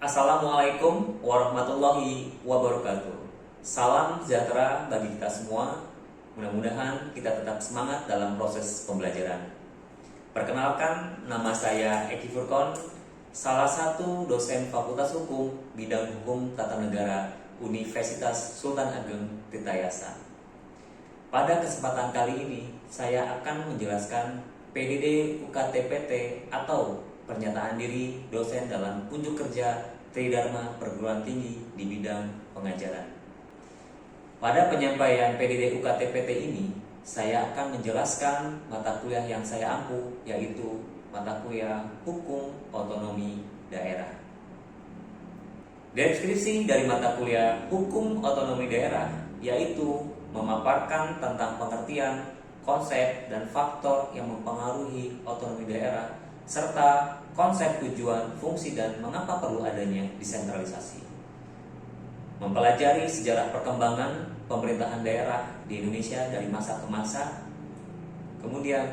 Assalamualaikum warahmatullahi wabarakatuh. Salam sejahtera bagi kita semua. Mudah-mudahan kita tetap semangat dalam proses pembelajaran. Perkenalkan, nama saya Eki Furkon, salah satu dosen Fakultas Hukum bidang Hukum Tata Negara Universitas Sultan Ageng Tirtayasa. Pada kesempatan kali ini, saya akan menjelaskan PDD UKT-PT atau pernyataan diri dosen dalam unjuk kerja Tridharma Perguruan Tinggi di bidang pengajaran. Pada penyampaian PDD UKT-PT ini, saya akan menjelaskan mata kuliah yang saya ampuh, yaitu mata kuliah Hukum Otonomi Daerah. Deskripsi dari mata kuliah Hukum Otonomi Daerah yaitu memaparkan tentang pengertian, konsep, dan faktor yang mempengaruhi otonomi daerah, serta konsep tujuan, fungsi, dan mengapa perlu adanya desentralisasi. Mempelajari sejarah perkembangan pemerintahan daerah di Indonesia dari masa ke masa, kemudian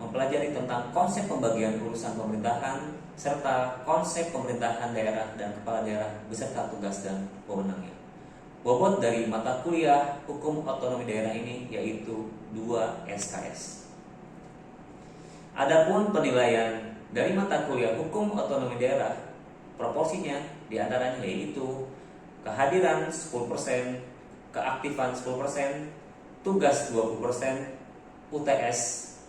mempelajari tentang konsep pembagian urusan pemerintahan, serta konsep pemerintahan daerah dan kepala daerah beserta tugas dan wewenangnya. Bobot dari mata kuliah Hukum Otonomi Daerah ini yaitu 2 SKS. Adapun penilaian dari mata kuliah Hukum Otonomi Daerah, proporsinya diantaranya yaitu kehadiran 10%, keaktifan 10%, tugas 20%, UTS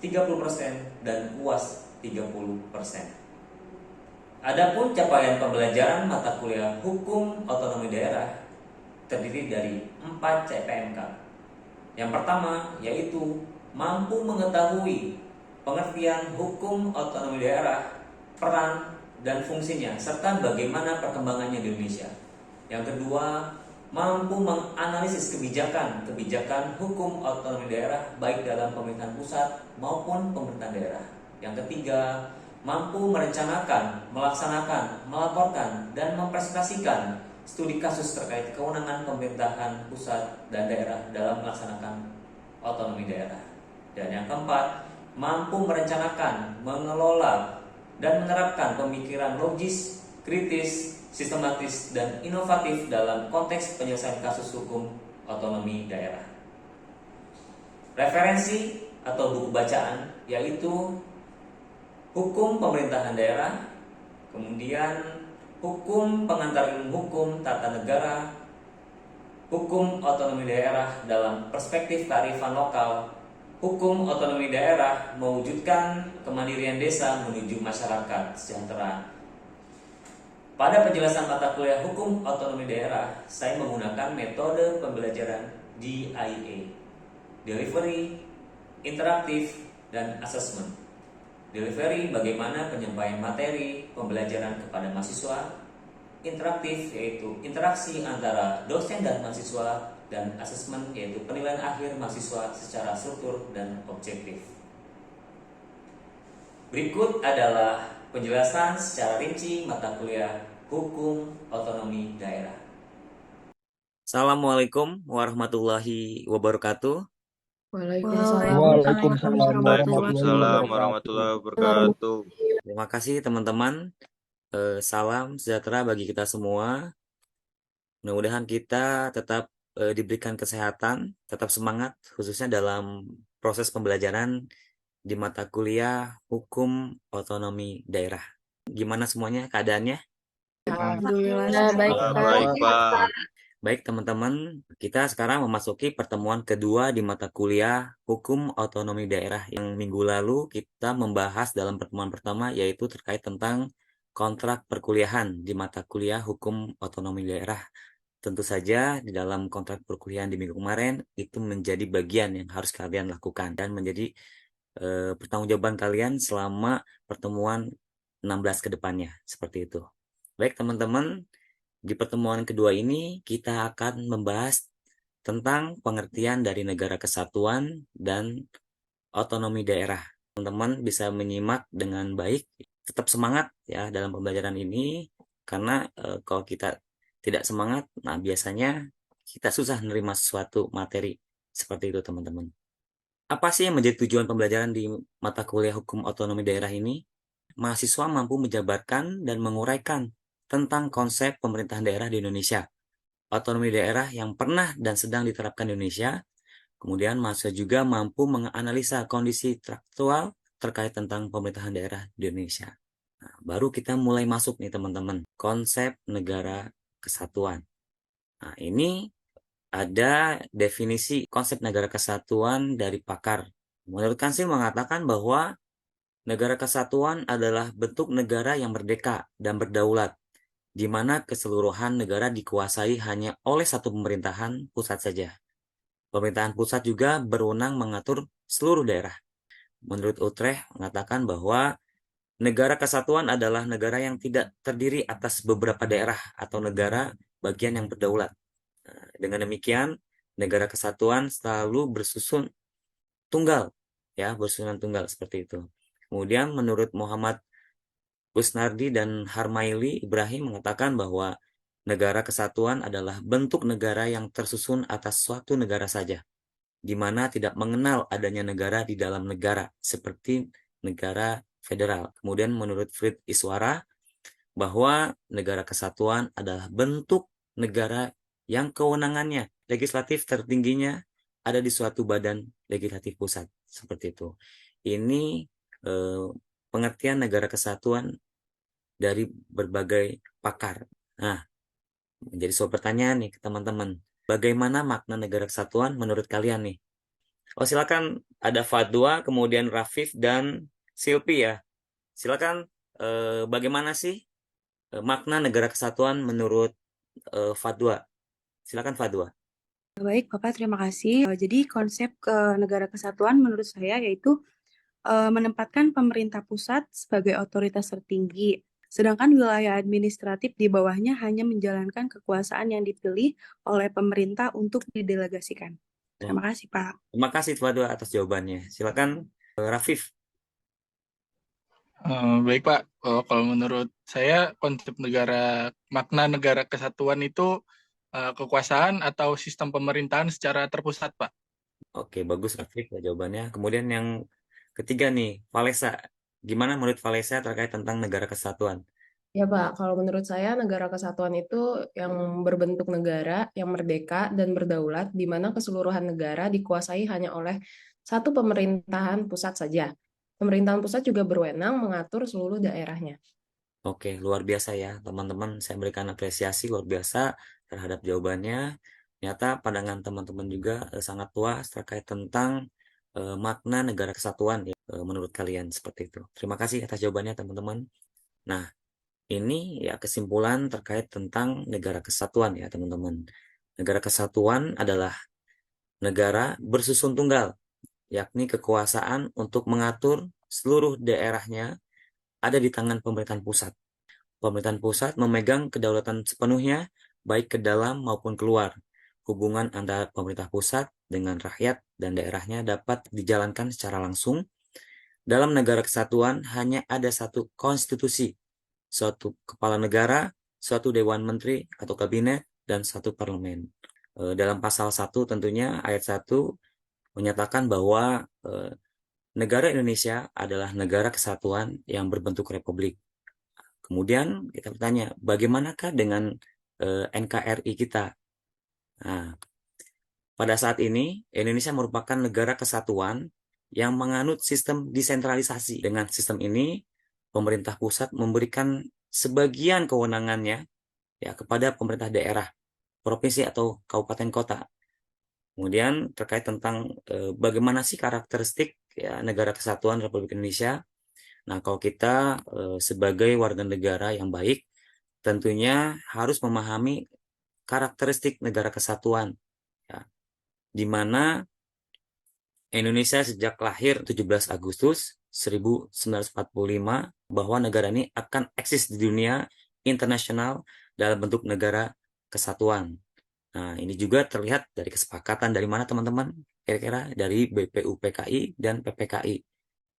30%, dan UAS 30%. Adapun capaian pembelajaran mata kuliah Hukum Otonomi Daerah terdiri dari 4 CPMK. Yang pertama yaitu mampu mengetahui pengertian hukum otonomi daerah, peran dan fungsinya, serta bagaimana perkembangannya di Indonesia. Yang kedua, mampu menganalisis kebijakan hukum otonomi daerah baik dalam pemerintahan pusat maupun pemerintahan daerah. Yang ketiga, mampu merencanakan, melaksanakan, melaporkan, dan mempresentasikan studi kasus terkait kewenangan pemerintahan pusat dan daerah dalam melaksanakan otonomi daerah. Dan yang keempat, mampu merencanakan, mengelola, dan menerapkan pemikiran logis, kritis, sistematis, dan inovatif dalam konteks penyelesaian kasus hukum otonomi daerah. Referensi atau buku bacaan yaitu Hukum Pemerintahan Daerah, kemudian Hukum Pengantar Ilmu Hukum Tata Negara, Hukum Otonomi Daerah dalam Perspektif Kearifan Lokal, Hukum Otonomi Daerah mewujudkan kemandirian desa menuju masyarakat sejahtera. Pada penjelasan mata kuliah Hukum Otonomi Daerah, saya menggunakan metode pembelajaran DIA, Delivery, Interaktif, dan Assessment. Delivery bagaimana penyampaian materi pembelajaran kepada mahasiswa, interaktif yaitu interaksi antara dosen dan mahasiswa, dan asesmen yaitu penilaian akhir mahasiswa secara struktur dan objektif. Berikut adalah penjelasan secara rinci mata kuliah Hukum Otonomi Daerah. Assalamualaikum warahmatullahi wabarakatuh. Waalaikumsalam Waalaikumsalam warahmatullahi wabarakatuh. Terima kasih teman-teman. Salam sejahtera bagi kita semua. Mudah-mudahan kita tetap diberikan kesehatan, tetap semangat, khususnya dalam proses pembelajaran di mata kuliah Hukum Otonomi Daerah. Gimana semuanya keadaannya? Alhamdulillah baik, Baik, Pak. Baik teman-teman, kita sekarang memasuki pertemuan kedua di mata kuliah Hukum Otonomi Daerah. Yang minggu lalu kita membahas dalam pertemuan pertama yaitu terkait tentang kontrak perkuliahan di mata kuliah Hukum Otonomi Daerah. Tentu saja di dalam kontrak perkuliahan di minggu kemarin itu menjadi bagian yang harus kalian lakukan dan menjadi pertanggungjawaban kalian selama pertemuan 16 ke depannya, seperti itu. Baik teman-teman, di pertemuan kedua ini kita akan membahas tentang pengertian dari negara kesatuan dan otonomi daerah. Teman-teman bisa menyimak dengan baik, tetap semangat ya dalam pembelajaran ini, karena kalau kita tidak semangat, nah biasanya kita susah menerima sesuatu materi seperti itu teman-teman. Apa sih yang menjadi tujuan pembelajaran di mata kuliah Hukum Otonomi Daerah ini? Mahasiswa mampu menjabarkan dan menguraikan tentang konsep pemerintahan daerah di Indonesia, otonomi daerah yang pernah dan sedang diterapkan di Indonesia. Kemudian mahasiswa juga mampu menganalisa kondisi faktual terkait tentang pemerintahan daerah di Indonesia. Nah, baru kita mulai masuk nih teman-teman, konsep negara kesatuan. Nah, ini ada definisi konsep negara kesatuan dari pakar. Menurut Kansil mengatakan bahwa negara kesatuan adalah bentuk negara yang merdeka dan berdaulat, di mana keseluruhan negara dikuasai hanya oleh satu pemerintahan pusat saja. Pemerintahan pusat juga berwenang mengatur seluruh daerah. Menurut Utrecht mengatakan bahwa negara kesatuan adalah negara yang tidak terdiri atas beberapa daerah atau negara bagian yang berdaulat. Dengan demikian, negara kesatuan selalu bersusun tunggal, ya, bersusunan tunggal seperti itu. Kemudian menurut Muhammad Busnardi dan Harmaili Ibrahim mengatakan bahwa negara kesatuan adalah bentuk negara yang tersusun atas suatu negara saja, di mana tidak mengenal adanya negara di dalam negara, seperti negara federal. Kemudian menurut Frid Iswara, bahwa negara kesatuan adalah bentuk negara yang kewenangannya legislatif tertingginya ada di suatu badan legislatif pusat, seperti itu. Ini pengertian negara kesatuan dari berbagai pakar. Nah, menjadi sebuah pertanyaan nih ke teman-teman. Bagaimana makna negara kesatuan menurut kalian nih? Oh, silakan, ada Fadwa, kemudian Rafif dan Silpi ya. Silakan, bagaimana sih makna negara kesatuan menurut Fadwa? Silakan Fadwa. Baik, Bapak, terima kasih. Jadi konsep negara kesatuan menurut saya yaitu menempatkan pemerintah pusat sebagai otoritas tertinggi, sedangkan wilayah administratif di bawahnya hanya menjalankan kekuasaan yang dipilih oleh pemerintah untuk didelegasikan. Terima kasih, Pak. Terima kasih Fadwa atas jawabannya. Silakan Rafif. Baik Pak, kalau menurut saya konsep makna negara kesatuan itu kekuasaan atau sistem pemerintahan secara terpusat Pak. Oke, bagus Rafif ya jawabannya. Kemudian yang ketiga nih, Valesa. Gimana menurut Valesa terkait tentang negara kesatuan? Ya Pak, kalau menurut saya negara kesatuan itu yang berbentuk negara yang merdeka dan berdaulat, di mana keseluruhan negara dikuasai hanya oleh satu pemerintahan pusat saja. Pemerintahan pusat juga berwenang mengatur seluruh daerahnya. Oke, luar biasa ya teman-teman. Saya berikan apresiasi luar biasa terhadap jawabannya. Ternyata pandangan teman-teman juga sangat luas terkait tentang makna negara kesatuan ya, menurut kalian seperti itu. Terima kasih atas jawabannya teman-teman. Nah, ini ya kesimpulan terkait tentang negara kesatuan ya teman-teman. Negara kesatuan adalah negara bersusun tunggal, yakni kekuasaan untuk mengatur seluruh daerahnya ada di tangan pemerintahan pusat. Pemerintahan pusat memegang kedaulatan sepenuhnya baik ke dalam maupun keluar. Hubungan antara pemerintah pusat dengan rakyat dan daerahnya dapat dijalankan secara langsung. Dalam negara kesatuan hanya ada satu konstitusi, suatu kepala negara, suatu dewan menteri atau kabinet, dan satu parlemen. Dalam pasal 1 tentunya ayat 1 menyatakan bahwa negara Indonesia adalah negara kesatuan yang berbentuk republik. Kemudian kita bertanya, bagaimanakah dengan NKRI kita? Nah, pada saat ini Indonesia merupakan negara kesatuan yang menganut sistem desentralisasi. Dengan sistem ini, pemerintah pusat memberikan sebagian kewenangannya ya kepada pemerintah daerah, provinsi atau kabupaten kota. Kemudian terkait tentang bagaimana sih karakteristik ya, negara kesatuan Republik Indonesia. Nah, kalau kita sebagai warga negara yang baik, tentunya harus memahami karakteristik negara kesatuan, ya, di mana Indonesia sejak lahir 17 Agustus 1945 bahwa negara ini akan eksis di dunia internasional dalam bentuk negara kesatuan. Nah, ini juga terlihat dari kesepakatan dari mana teman-teman? Kira-kira dari BPUPKI dan PPKI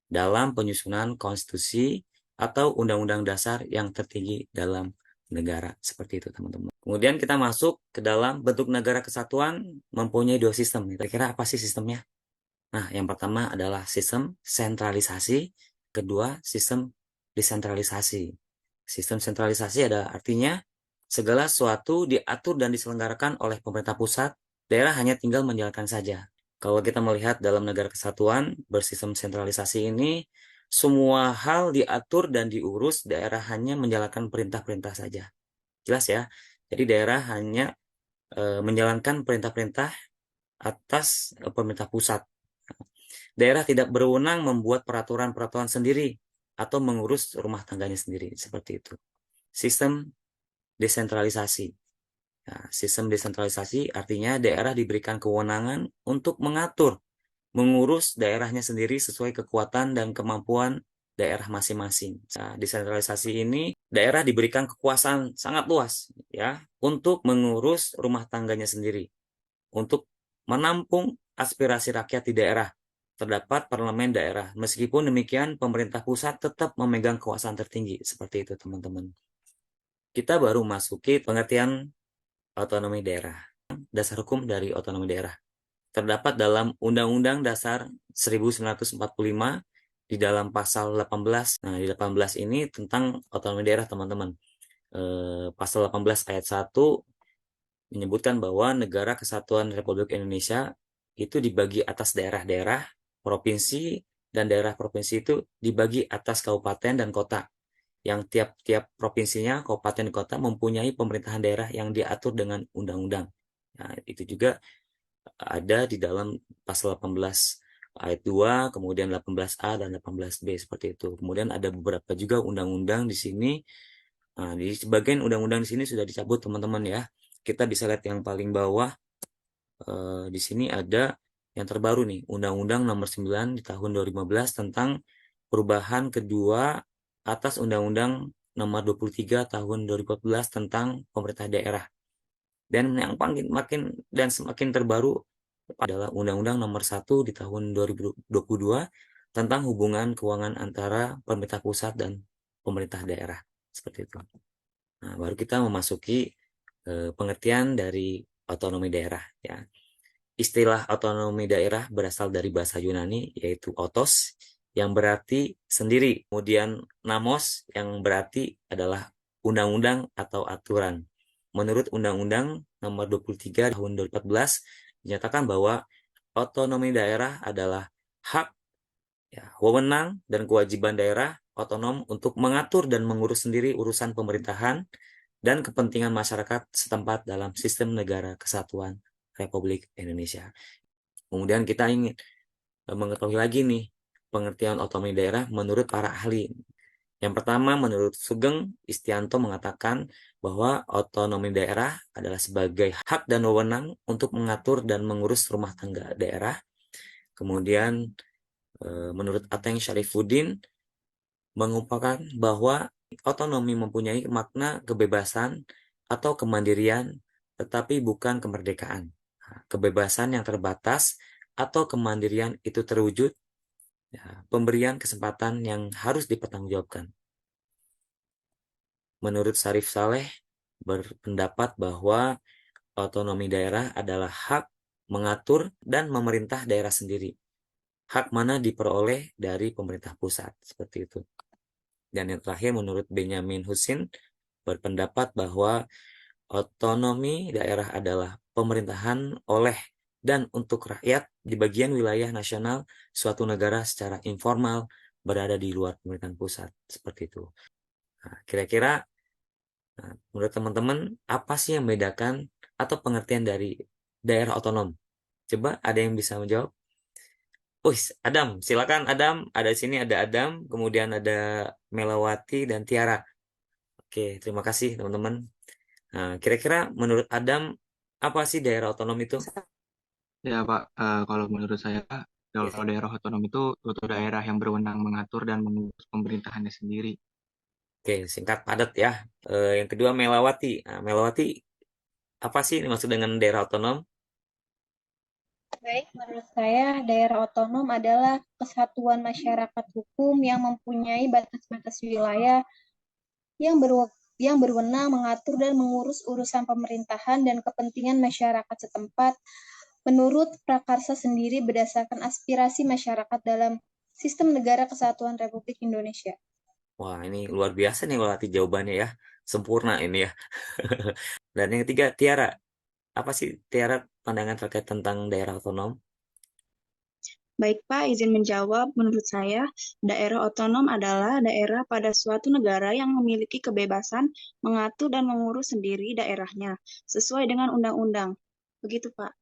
dalam penyusunan konstitusi atau undang-undang dasar yang tertinggi dalam negara. Seperti itu teman-teman. Kemudian kita masuk ke dalam bentuk negara kesatuan mempunyai dua sistem. Kira-kira apa sih sistemnya? Nah, yang pertama adalah sistem sentralisasi, kedua sistem desentralisasi. Sistem sentralisasi ada artinya segala sesuatu diatur dan diselenggarakan oleh pemerintah pusat, daerah hanya tinggal menjalankan saja. Kalau kita melihat dalam negara kesatuan bersistem sentralisasi ini, semua hal diatur dan diurus, daerah hanya menjalankan perintah-perintah saja. Jelas ya? Jadi daerah hanya menjalankan perintah-perintah atas pemerintah pusat. Daerah tidak berwenang membuat peraturan-peraturan sendiri atau mengurus rumah tangganya sendiri, seperti itu. Sistem desentralisasi. Nah, sistem desentralisasi artinya daerah diberikan kewenangan untuk mengatur, mengurus daerahnya sendiri sesuai kekuatan dan kemampuan daerah masing-masing. Nah, desentralisasi ini daerah diberikan kekuasaan sangat luas ya untuk mengurus rumah tangganya sendiri, untuk menampung aspirasi rakyat di daerah. Terdapat parlemen daerah. Meskipun demikian, pemerintah pusat tetap memegang kekuasaan tertinggi. Seperti itu, teman-teman. Kita baru masuki pengertian otonomi daerah. Dasar hukum dari otonomi daerah terdapat dalam Undang-Undang Dasar 1945 di dalam pasal 18. Nah, di 18 ini tentang otonomi daerah, teman-teman. Pasal 18 ayat 1 menyebutkan bahwa negara kesatuan Republik Indonesia itu dibagi atas daerah-daerah, provinsi, dan daerah provinsi itu dibagi atas kabupaten dan kota. Yang tiap-tiap provinsinya, kabupaten dan kota mempunyai pemerintahan daerah yang diatur dengan undang-undang. Nah, itu juga ada di dalam pasal 18 ayat 2, kemudian 18A dan 18B seperti itu. Kemudian ada beberapa juga undang-undang di sini. Nah, di sebagian undang-undang di sini sudah dicabut, teman-teman ya. Kita bisa lihat yang paling bawah. Di sini ada yang terbaru nih, Undang-Undang Nomor 9 di tahun 2015 tentang perubahan kedua atas Undang-Undang Nomor 23 tahun 2014 tentang pemerintah daerah. Dan yang semakin terbaru adalah Undang-Undang Nomor 1 di tahun 2022 tentang hubungan keuangan antara pemerintah pusat dan pemerintah daerah. Seperti itu. Nah, baru kita memasuki pengertian dari otonomi daerah ya. Istilah otonomi daerah berasal dari bahasa Yunani yaitu otos yang berarti sendiri, kemudian namos yang berarti adalah undang-undang atau aturan. Menurut Undang-Undang Nomor 23 tahun 2014 dinyatakan bahwa otonomi daerah adalah hak, ya, wewenang dan kewajiban daerah otonom untuk mengatur dan mengurus sendiri urusan pemerintahan dan kepentingan masyarakat setempat dalam sistem negara kesatuan Republik Indonesia. Kemudian kita ingin mengetahui lagi nih pengertian otonomi daerah menurut para ahli. Yang pertama, menurut Sugeng Istianto mengatakan bahwa otonomi daerah adalah sebagai hak dan wewenang untuk mengatur dan mengurus rumah tangga daerah. Kemudian menurut Ateng Syarifuddin mengungkapkan bahwa otonomi mempunyai makna kebebasan atau kemandirian, tetapi bukan kemerdekaan. Kebebasan yang terbatas atau kemandirian itu terwujud ya, pemberian kesempatan yang harus dipertanggungjawabkan. Menurut Syarif Saleh berpendapat bahwa otonomi daerah adalah hak mengatur dan memerintah daerah sendiri. Hak mana diperoleh dari pemerintah pusat, seperti itu. Dan yang terakhir menurut Benyamin Husin berpendapat bahwa otonomi daerah adalah pemerintahan oleh dan untuk rakyat di bagian wilayah nasional suatu negara secara informal berada di luar pemerintahan pusat. Seperti itu. Nah, kira-kira menurut teman-teman apa sih yang membedakan atau pengertian dari daerah otonom? Coba ada yang bisa menjawab? Adam, silakan Adam. Ada di sini ada Adam, kemudian ada Melawati dan Tiara. Oke, terima kasih teman-teman. Nah, kira-kira menurut Adam, apa sih daerah otonom itu? Ya Pak, kalau menurut saya, kalau Yes. daerah otonom itu suatu daerah yang berwenang mengatur dan mengurus pemerintahannya sendiri. Oke, singkat padat ya. Yang kedua Melawati. Nah, Melawati, apa sih yang dimaksud dengan daerah otonom? Baik, menurut saya daerah otonom adalah kesatuan masyarakat hukum yang mempunyai batas-batas wilayah yang berwenang mengatur dan mengurus urusan pemerintahan dan kepentingan masyarakat setempat menurut prakarsa sendiri berdasarkan aspirasi masyarakat dalam sistem negara kesatuan Republik Indonesia. Wah, ini luar biasa nih Walati jawabannya ya. Sempurna ini ya. Dan yang ketiga, Tiara. Apa sih Tiara pandangan terkait tentang daerah otonom? Baik Pak, izin menjawab. Menurut saya, daerah otonom adalah daerah pada suatu negara yang memiliki kebebasan mengatur dan mengurus sendiri daerahnya sesuai dengan undang-undang. Begitu Pak.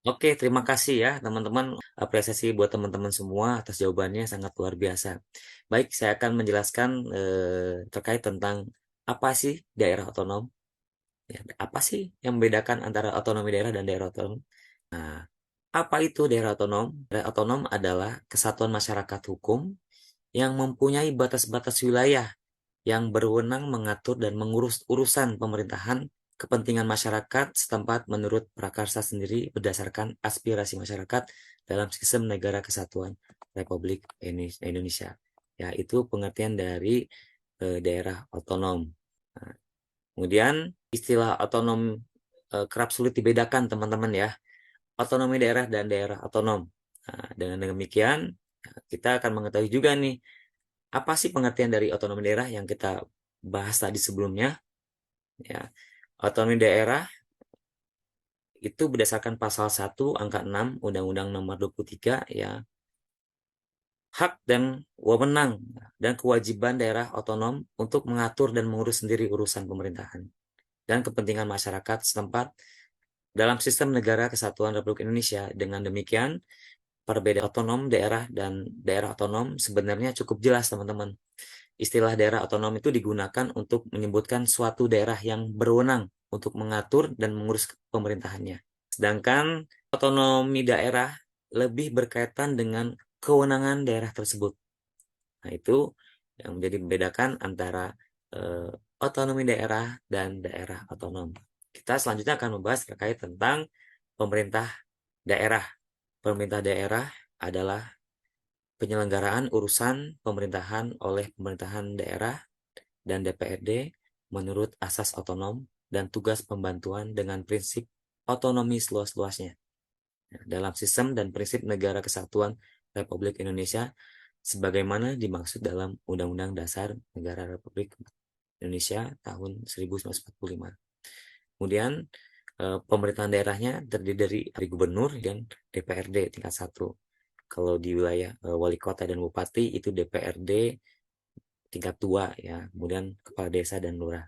Oke, terima kasih ya teman-teman. Apresiasi buat teman-teman semua atas jawabannya sangat luar biasa. Baik, saya akan menjelaskan terkait tentang apa sih daerah otonom. Ya, apa sih yang membedakan antara otonomi daerah dan daerah otonom? Nah, apa itu daerah otonom? Daerah otonom adalah kesatuan masyarakat hukum yang mempunyai batas-batas wilayah yang berwenang mengatur dan mengurus urusan pemerintahan kepentingan masyarakat setempat menurut prakarsa sendiri berdasarkan aspirasi masyarakat dalam sistem negara kesatuan Republik Indonesia. Ya, itu pengertian dari daerah otonom. Nah, kemudian istilah otonom kerap sulit dibedakan teman-teman ya. Otonomi daerah dan daerah otonom. Nah, dengan demikian kita akan mengetahui juga nih apa sih pengertian dari otonomi daerah yang kita bahas tadi sebelumnya. Ya, otonomi daerah itu berdasarkan pasal 1 angka 6 Undang-Undang Nomor 23 ya. Hak dan wewenang dan kewajiban daerah otonom untuk mengatur dan mengurus sendiri urusan pemerintahan dan kepentingan masyarakat setempat dalam sistem negara kesatuan Republik Indonesia. Dengan demikian, perbedaan otonom daerah dan daerah otonom sebenarnya cukup jelas, teman-teman. Istilah daerah otonom itu digunakan untuk menyebutkan suatu daerah yang berwenang untuk mengatur dan mengurus pemerintahannya. Sedangkan otonomi daerah lebih berkaitan dengan kewenangan daerah tersebut. Nah, itu yang menjadi membedakan antara otonomi daerah dan daerah otonom. Kita selanjutnya akan membahas terkait tentang pemerintah daerah. Pemerintah daerah adalah penyelenggaraan urusan pemerintahan oleh pemerintahan daerah dan DPRD menurut asas otonom dan tugas pembantuan dengan prinsip otonomi seluas-luasnya dalam sistem dan prinsip negara kesatuan Republik Indonesia sebagaimana dimaksud dalam Undang-Undang Dasar Negara Republik Indonesia tahun 1945. Kemudian pemerintahan daerahnya terdiri dari gubernur dan DPRD tingkat 1. Kalau di wilayah wali kota dan bupati itu DPRD tingkat 2 ya, kemudian kepala desa dan lurah.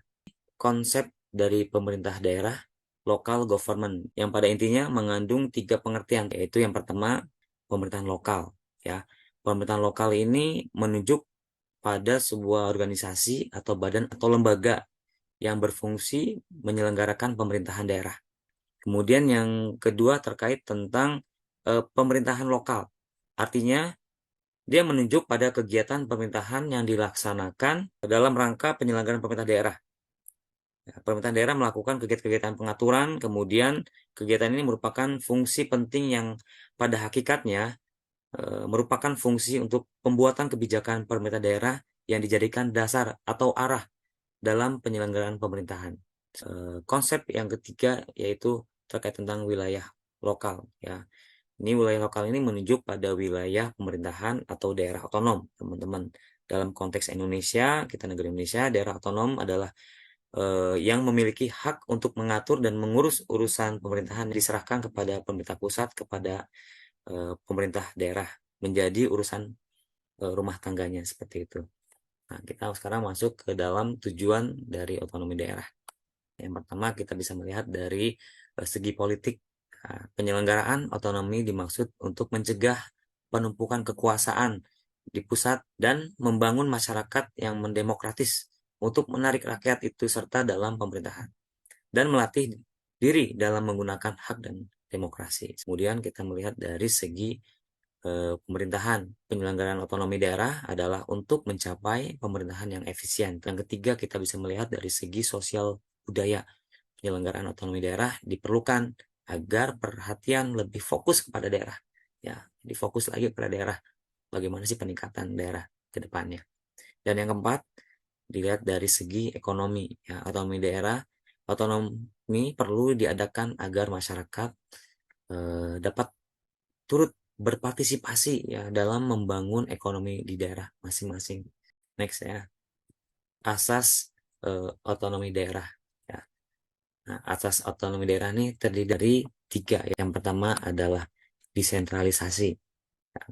Konsep dari pemerintah daerah local government yang pada intinya mengandung 3 pengertian, yaitu yang pertama pemerintahan lokal ya. Pemerintahan lokal ini menunjuk pada sebuah organisasi atau badan atau lembaga yang berfungsi menyelenggarakan pemerintahan daerah. Kemudian yang kedua terkait tentang pemerintahan lokal. Artinya dia menunjuk pada kegiatan pemerintahan yang dilaksanakan dalam rangka penyelenggaraan pemerintah daerah. Ya, pemerintah daerah melakukan kegiatan-kegiatan pengaturan, kemudian kegiatan ini merupakan fungsi penting yang pada hakikatnya merupakan fungsi untuk pembuatan kebijakan pemerintah daerah yang dijadikan dasar atau arah dalam penyelenggaraan pemerintahan. Konsep yang ketiga yaitu terkait tentang wilayah lokal ya. Ini wilayah lokal ini menunjuk pada wilayah pemerintahan atau daerah otonom, teman-teman. Dalam konteks Indonesia, kita negara Indonesia, daerah otonom adalah yang memiliki hak untuk mengatur dan mengurus urusan pemerintahan diserahkan kepada pemerintah pusat, kepada pemerintah daerah menjadi urusan rumah tangganya seperti itu. Nah, kita sekarang masuk ke dalam tujuan dari otonomi daerah. Yang pertama kita bisa melihat dari segi politik. Nah, penyelenggaraan otonomi dimaksud untuk mencegah penumpukan kekuasaan di pusat dan membangun masyarakat yang mendemokratis untuk menarik rakyat itu serta dalam pemerintahan dan melatih diri dalam menggunakan hak dan demokrasi. Kemudian kita melihat dari segi pemerintahan. Penyelenggaraan otonomi daerah adalah untuk mencapai pemerintahan yang efisien. Yang ketiga kita bisa melihat dari segi sosial budaya. Penyelenggaraan otonomi daerah diperlukan agar perhatian lebih fokus kepada daerah. Ya, difokus lagi pada daerah. Bagaimana sih peningkatan daerah ke depannya. Dan yang keempat, dilihat dari segi ekonomi. Ya, otonomi daerah, otonomi perlu diadakan agar masyarakat dapat turut berpartisipasi ya dalam membangun ekonomi di daerah masing-masing. Next ya. asas otonomi daerah. Ya. Nah, asas otonomi daerah ini terdiri dari 3. Yang pertama adalah desentralisasi. Ya.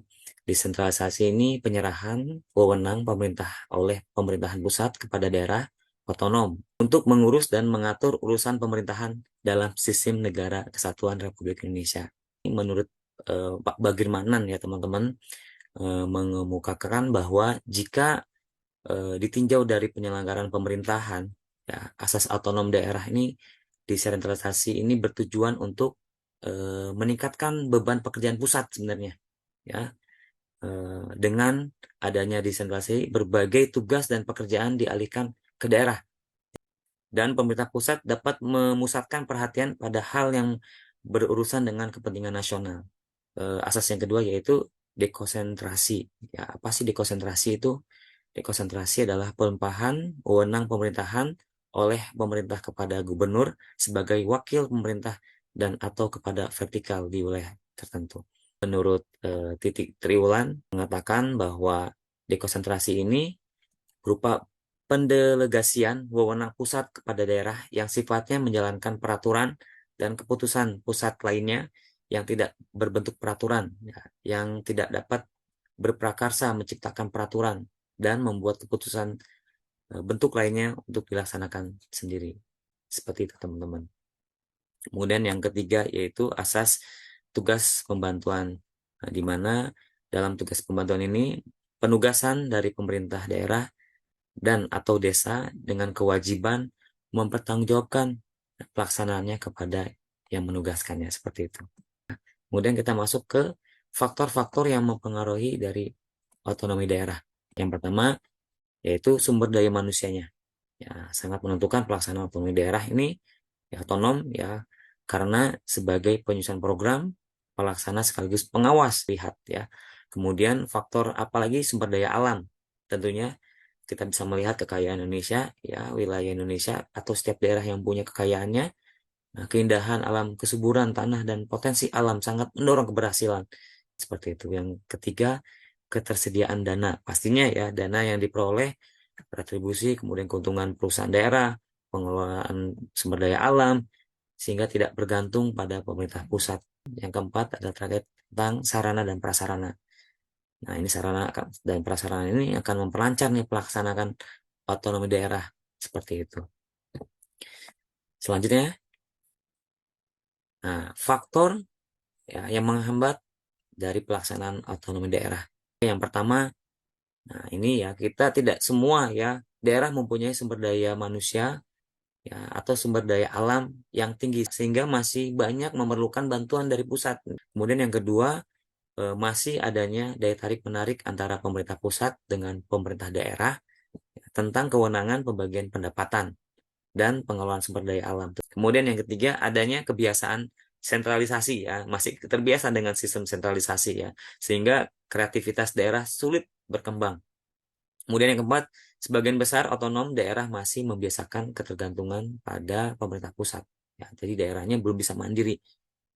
Desentralisasi ini penyerahan wewenang pemerintah oleh pemerintahan pusat kepada daerah otonom untuk mengurus dan mengatur urusan pemerintahan dalam sistem negara kesatuan Republik Indonesia. Menurut Pak Bagirmanan ya teman-teman, mengemukakan bahwa jika ditinjau dari penyelenggaraan pemerintahan, ya, asas otonom daerah ini, desentralisasi ini bertujuan untuk meningkatkan beban pekerjaan pusat sebenarnya, ya. Dengan adanya desentralisasi, berbagai tugas dan pekerjaan dialihkan ke daerah, dan pemerintah pusat dapat memusatkan perhatian pada hal yang berurusan dengan kepentingan nasional. Asas yang kedua yaitu dekonsentrasi. Ya, apa sih dekonsentrasi itu? Dekonsentrasi adalah pelimpahan wewenang pemerintahan oleh pemerintah kepada gubernur sebagai wakil pemerintah dan atau kepada vertikal di wilayah tertentu. Menurut Titik Triwulan mengatakan bahwa dekonsentrasi ini berupa pendelegasian wewenang pusat kepada daerah yang sifatnya menjalankan peraturan dan keputusan pusat lainnya yang tidak berbentuk peraturan, ya, yang tidak dapat berprakarsa menciptakan peraturan dan membuat keputusan bentuk lainnya untuk dilaksanakan sendiri. Seperti itu teman-teman. Kemudian yang ketiga yaitu asas tugas pembantuan, di mana dalam tugas pembantuan ini penugasan dari pemerintah daerah dan atau desa dengan kewajiban mempertanggungjawabkan pelaksanaannya kepada yang menugaskannya, seperti itu. Kemudian kita masuk ke faktor-faktor yang mempengaruhi dari otonomi daerah. Yang pertama yaitu sumber daya manusianya. Ya, sangat menentukan pelaksanaan otonomi daerah ini ya otonom ya, karena sebagai penyusun program, pelaksana sekaligus pengawas, lihat ya. Kemudian faktor apalagi sumber daya alam. Tentunya kita bisa melihat kekayaan Indonesia ya, wilayah Indonesia atau setiap daerah yang punya kekayaannya. Nah, keindahan alam, kesuburan tanah dan potensi alam sangat mendorong keberhasilan. Seperti itu. Yang ketiga, ketersediaan dana. Pastinya ya, dana yang diperoleh retribusi, kemudian keuntungan perusahaan daerah, pengelolaan sumber daya alam, sehingga tidak bergantung pada pemerintah pusat. Yang keempat adalah terkait tentang sarana dan prasarana. Nah, ini sarana dan prasarana ini akan memperlancar nih pelaksanaan otonomi daerah seperti itu. Selanjutnya, nah, faktor ya, yang menghambat dari pelaksanaan otonomi daerah. Yang pertama, nah ini ya, kita tidak semua ya daerah mempunyai sumber daya manusia ya atau sumber daya alam yang tinggi sehingga masih banyak memerlukan bantuan dari pusat. Kemudian yang kedua, masih adanya daya tarik menarik antara pemerintah pusat dengan pemerintah daerah tentang kewenangan pembagian pendapatan dan pengelolaan sumber daya alam. Kemudian yang ketiga, adanya kebiasaan sentralisasi ya, masih terbiasa dengan sistem sentralisasi ya, sehingga kreativitas daerah sulit berkembang. Kemudian yang keempat, sebagian besar otonom daerah masih membiasakan ketergantungan pada pemerintah pusat. Ya, jadi daerahnya belum bisa mandiri,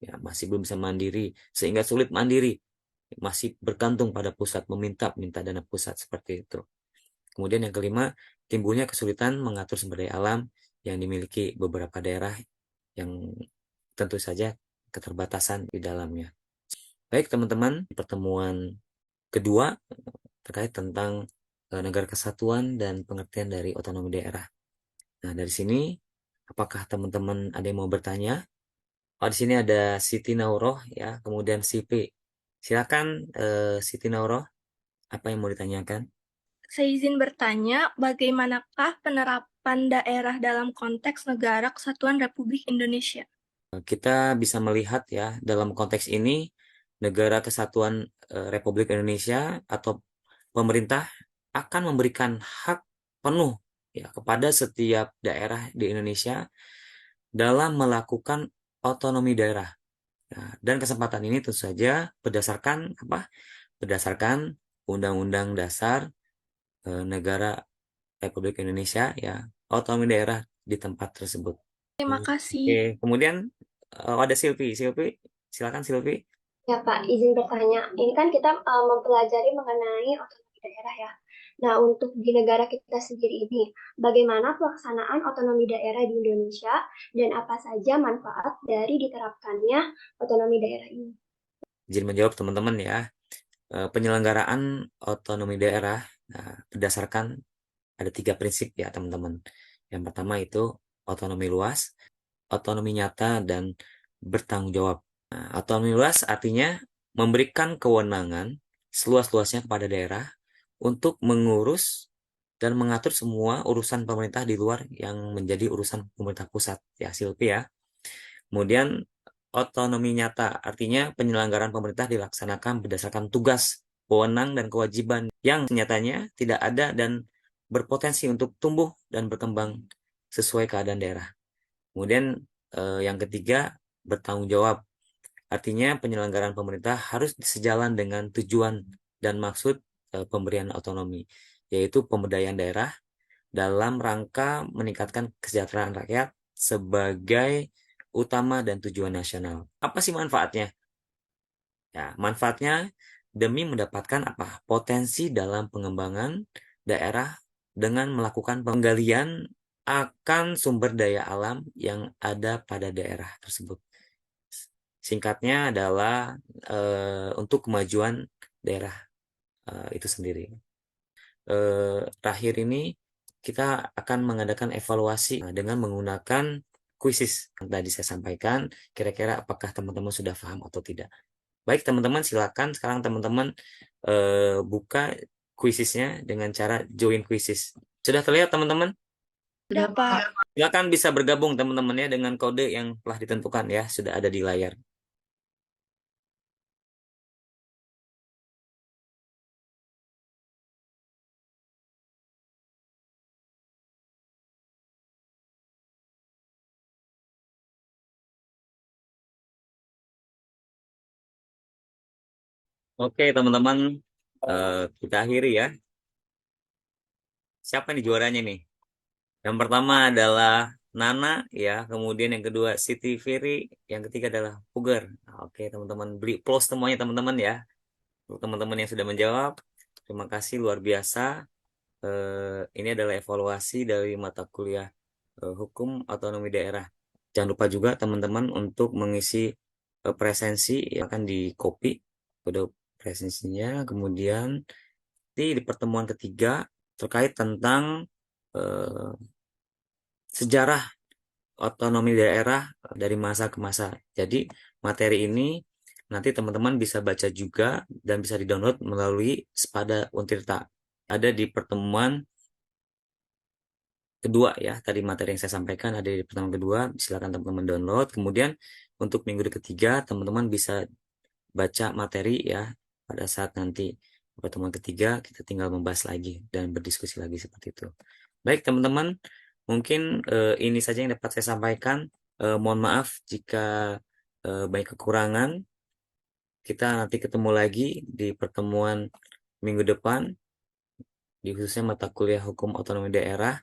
ya masih belum bisa mandiri sehingga sulit mandiri, masih bergantung pada pusat, minta dana pusat seperti itu. Kemudian yang kelima, timbulnya kesulitan mengatur sumber daya alam yang dimiliki beberapa daerah yang tentu saja keterbatasan di dalamnya. Baik teman-teman, pertemuan kedua terkait tentang negara kesatuan dan pengertian dari otonomi daerah. Nah, dari sini apakah teman-teman ada yang mau bertanya? Oh, di sini ada Siti Nauroh ya, kemudian Sipi. Silakan Siti Nauroh, apa yang mau ditanyakan? Saya izin bertanya, bagaimanakah penerapan daerah dalam konteks Negara Kesatuan Republik Indonesia? Kita bisa melihat ya, dalam konteks ini Negara Kesatuan Republik Indonesia atau pemerintah akan memberikan hak penuh ya kepada setiap daerah di Indonesia dalam melakukan otonomi daerah. Ya, dan kesempatan ini tentu saja berdasarkan apa? Berdasarkan Undang-Undang Dasar Negara Republik Indonesia ya, otonomi daerah di tempat tersebut. Terima Oke, kasih. kemudian ada Silvi. Silvi, silakan Silvi. Ya Pak, izin bertanya. Ini kan kita mempelajari mengenai otonomi daerah ya. Nah, untuk di negara kita sendiri ini, bagaimana pelaksanaan otonomi daerah di Indonesia dan apa saja manfaat dari diterapkannya otonomi daerah ini? Izin menjawab teman-teman ya. Penyelenggaraan otonomi daerah berdasarkan ada 3 prinsip ya teman-teman. Yang pertama itu otonomi luas, otonomi nyata, dan bertanggung jawab. Otonomi luas artinya memberikan kewenangan seluas-luasnya kepada daerah untuk mengurus dan mengatur semua urusan pemerintah di luar yang menjadi urusan pemerintah pusat ya Silpi ya. Kemudian otonomi nyata artinya penyelenggaraan pemerintah dilaksanakan berdasarkan tugas, wewenang, dan kewajiban yang nyatanya tidak ada dan berpotensi untuk tumbuh dan berkembang sesuai keadaan daerah. Kemudian yang ketiga bertanggung jawab. Artinya penyelenggaraan pemerintah harus sejalan dengan tujuan dan maksud pemberian otonomi, yaitu pemberdayaan daerah dalam rangka meningkatkan kesejahteraan rakyat sebagai utama dan tujuan nasional. Apa sih manfaatnya? Ya, manfaatnya demi mendapatkan apa? Potensi dalam pengembangan daerah dengan melakukan penggalian akan sumber daya alam yang ada pada daerah tersebut. Singkatnya adalah untuk kemajuan daerah itu sendiri. Terakhir ini kita akan mengadakan evaluasi dengan menggunakan kuisis yang tadi saya sampaikan. Kira-kira apakah teman-teman sudah paham atau tidak? Baik teman-teman, silakan sekarang teman-teman buka kuisisnya dengan cara join kuisis. Sudah terlihat teman-teman? Sudah, Pak. Silakan bisa bergabung teman-teman ya dengan kode yang telah ditentukan ya, sudah ada di layar. Oke teman-teman, kita akhiri ya. Siapa nih juaranya nih? Yang pertama adalah Nana ya, kemudian yang kedua Siti Firi, yang ketiga adalah Puger. Oke teman-teman, beri plus semuanya teman-teman ya. Untuk teman-teman yang sudah menjawab, terima kasih luar biasa. Ini adalah evaluasi dari mata kuliah Hukum Otonomi Daerah. Jangan lupa juga teman-teman untuk mengisi presensi yang akan di copy kode presensinya. Kemudian di pertemuan ketiga terkait tentang sejarah otonomi daerah dari masa ke masa. Jadi materi ini nanti teman-teman bisa baca juga dan bisa di-download melalui Spada Untirta. Ada di pertemuan kedua ya, tadi materi yang saya sampaikan ada di pertemuan kedua, silakan teman-teman download. Kemudian untuk minggu ketiga teman-teman bisa baca materi ya, pada saat nanti pertemuan ketiga kita tinggal membahas lagi dan berdiskusi lagi seperti itu. Baik teman-teman, mungkin ini saja yang dapat saya sampaikan. Mohon maaf jika banyak kekurangan. Kita nanti ketemu lagi di pertemuan minggu depan, di khususnya mata kuliah Hukum Otonomi Daerah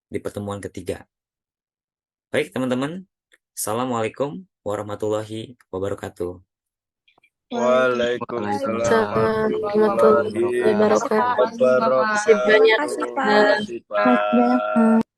di pertemuan ketiga. Baik teman-teman, Assalamualaikum warahmatullahi wabarakatuh. Waalaikumsalam warahmatullahi wabarakatuh. wabarakatuh. Terima kasih banyak. Terima kasih, Pak.